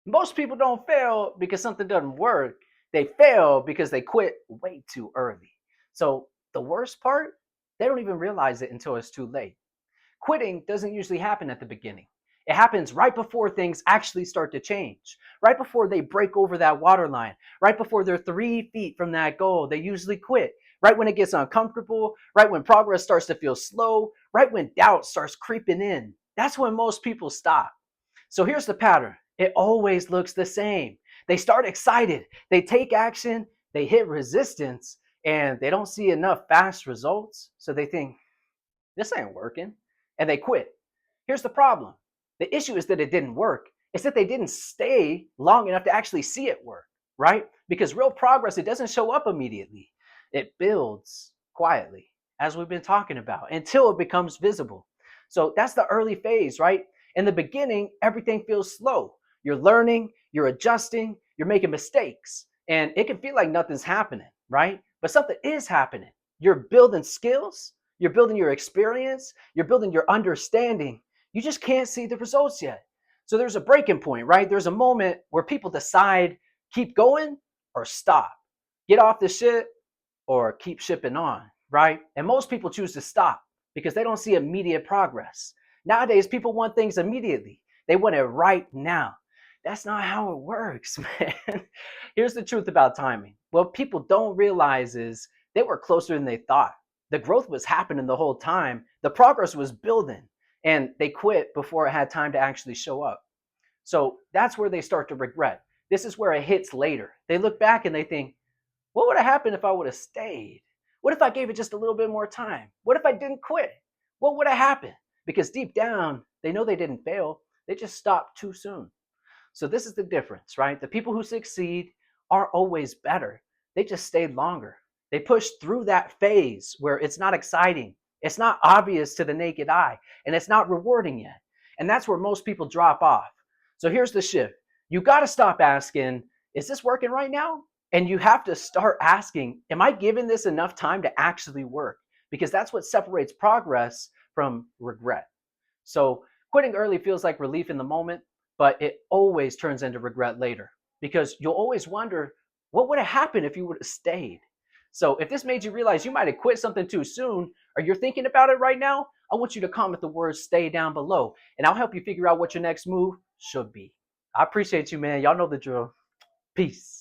Most people don't fail because something doesn't work. They fail because they quit way too early. So the worst part, they don't even realize it until it's too late. Quitting doesn't usually happen at the beginning. It happens right before things actually start to change, right before they break over that water line, right before they're 3 feet from that goal. They usually quit, right when it gets uncomfortable, right when progress starts to feel slow, right when doubt starts creeping in. That's when most people stop. So here's the pattern. It always looks the same. They start excited, they take action, they hit resistance, and they don't see enough fast results. So they think, this ain't working, and they quit. Here's the problem. The issue is that it didn't work. It's that they didn't stay long enough to actually see it work, right? Because real progress, it doesn't show up immediately. It builds quietly, as we've been talking about, until it becomes visible. So that's the early phase, right? In the beginning, everything feels slow. You're learning, you're adjusting, you're making mistakes, and it can feel like nothing's happening, right? But something is happening. You're building skills, you're building your experience, you're building your understanding. You just can't see the results yet. So there's a breaking point, right? There's a moment where people decide keep going or stop, get off the shit or keep shipping on, right? And most people choose to stop because they don't see immediate progress. Nowadays, people want things immediately, they want it right now. That's not how it works, man. Here's the truth about timing. What people don't realize is they were closer than they thought. The growth was happening the whole time, the progress was building, and they quit before it had time to actually show up. So that's where they start to regret. This is where it hits later. They look back and they think, what would have happened if I would have stayed? What if I gave it just a little bit more time? What if I didn't quit? What would have happened? Because deep down, they know they didn't fail. They just stopped too soon. So this is the difference, right? The people who succeed are always better. They just stayed longer. They pushed through that phase where it's not exciting, it's not obvious to the naked eye, and it's not rewarding yet. And that's where most people drop off. So here's the shift. You got to stop asking, is this working right now? And you have to start asking, am I giving this enough time to actually work? Because that's what separates progress from regret. So quitting early feels like relief in the moment, but it always turns into regret later because you'll always wonder, what would have happened if you would have stayed? So if this made you realize you might have quit something too soon, or you're thinking about it right now, I want you to comment the word stay down below and I'll help you figure out what your next move should be. I appreciate you, man. Y'all know the drill. Peace.